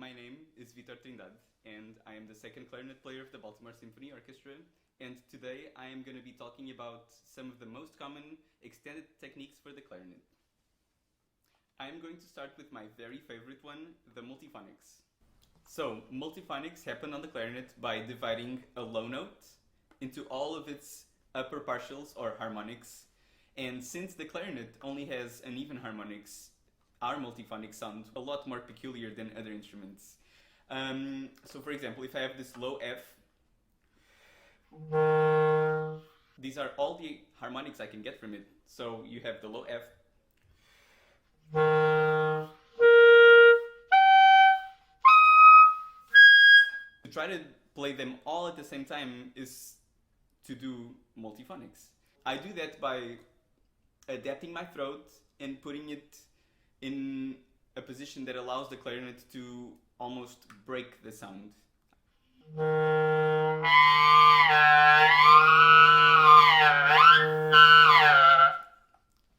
My name is Vitor Trindade, and I am the second clarinet player of the Baltimore Symphony Orchestra. And today I am going to be talking about some of the most common extended techniques for the clarinet. I am going to start with my very favorite one, the multiphonics. So, multiphonics happen on the clarinet by dividing a low note into all of its upper partials or harmonics. And since the clarinet only has uneven harmonics, our multiphonics sound a lot more peculiar than other instruments. So for example, if I have this low F, these are all the harmonics I can get from it. So you have the low F, to try to play them all at the same time is to do multiphonics. I do that by adapting my throat and putting it in a position that allows the clarinet to almost break the sound.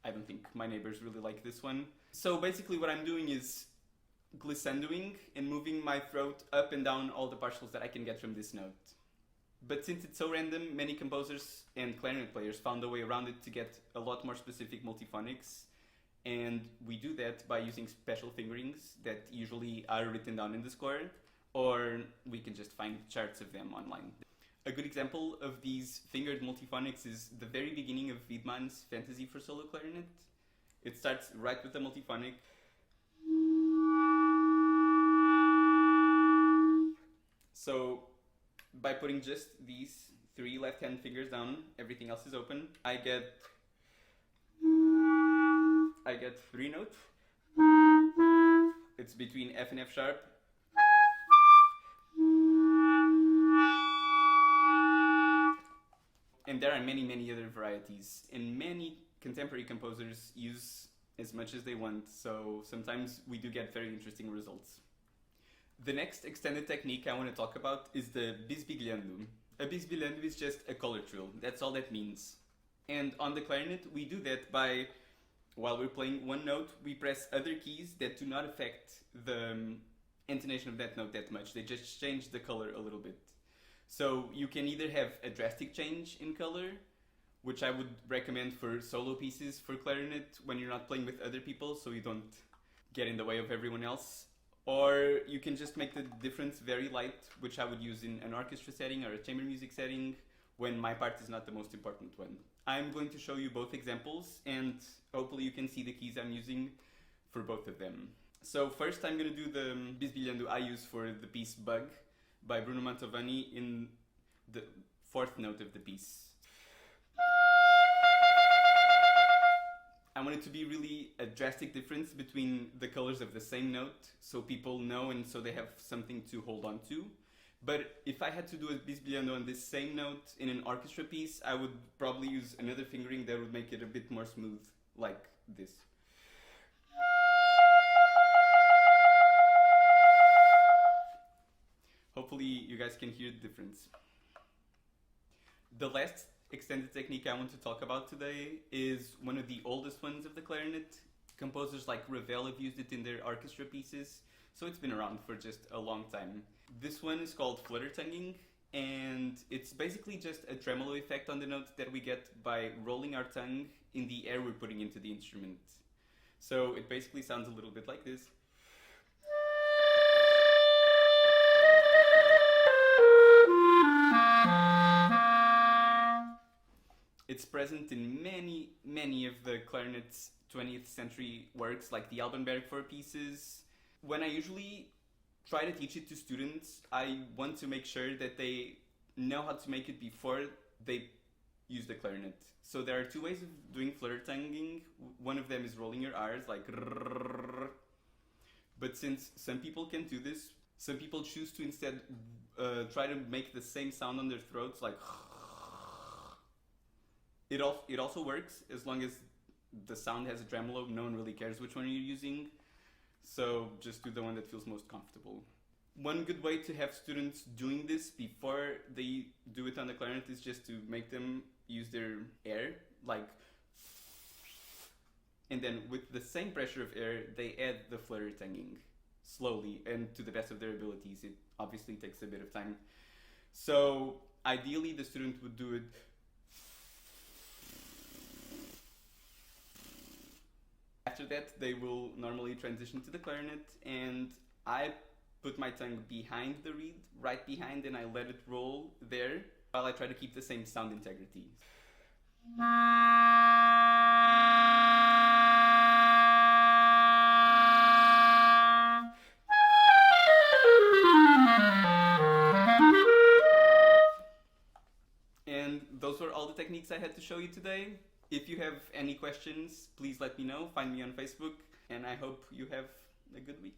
I don't think my neighbors really like this one. So basically what I'm doing is glissandoing and moving my throat up and down all the partials that I can get from this note. But since it's so random, many composers and clarinet players found a way around it to get a lot more specific multiphonics. And we do that by using special fingerings that usually are written down in the score, or we can just find charts of them online. A good example of these fingered multiphonics is the very beginning of Wiedmann's Fantasy for Solo Clarinet. It starts right with the multiphonic. So, by putting just these three left-hand fingers down, everything else is open, I get three notes. It's between F and F sharp. And there are many other varieties. And many contemporary composers use as much as they want, so sometimes we do get very interesting results. The next extended technique I want to talk about is the bisbigliando. A bisbigliando is just a color trill. That's all that means. And on the clarinet, we do that by, while we're playing one note, we press other keys that do not affect the intonation of that note that much. They just change the color a little bit. So you can either have a drastic change in color, which I would recommend for solo pieces for clarinet when you're not playing with other people, so you don't get in the way of everyone else. Or you can just make the difference very light, which I would use in an orchestra setting or a chamber music setting when my part is not the most important one. I'm going to show you both examples, and hopefully you can see the keys I'm using for both of them. So first I'm going to do the bisbigliando I use for the piece Bug by Bruno Mantovani in the fourth note of the piece. I want it to be really a drastic difference between the colors of the same note, so people know and so they have something to hold on to. But if I had to do a bisbigliando on this same note in an orchestra piece, I would probably use another fingering that would make it a bit more smooth, like this. Hopefully you guys can hear the difference. The last extended technique I want to talk about today is one of the oldest ones of the clarinet. Composers like Ravel have used it in their orchestra pieces, so it's been around for just a long time. This one is called Flutter Tonging, and it's basically just a tremolo effect on the note that we get by rolling our tongue in the air we're putting into the instrument. So it basically sounds a little bit like this. It's present in many of the clarinet's 20th century works, like the Albanberg 4 pieces. When I usually try to teach it to students, I want to make sure that they know how to make it before they use the clarinet. So there are two ways of doing flutter tonguing. One of them is rolling your R's, like rrrr. But since some people can do this, some people choose to instead try to make the same sound on their throats, like It also works as long as the sound has a tremolo. No one really cares which one you're using, so just do the one that feels most comfortable. One good way to have students doing this before they do it on the clarinet is just to make them use their air, like, and then with the same pressure of air, they add the flutter tonguing. slowly and to the best of their abilities. It obviously takes a bit of time. So ideally the student would do it after that. They will normally transition to the clarinet, and I put my tongue behind the reed, right behind, and I let it roll there while I try to keep the same sound integrity. And those were all the techniques I had to show you today. If you have any questions, please let me know. Find me on Facebook, and I hope you have a good week.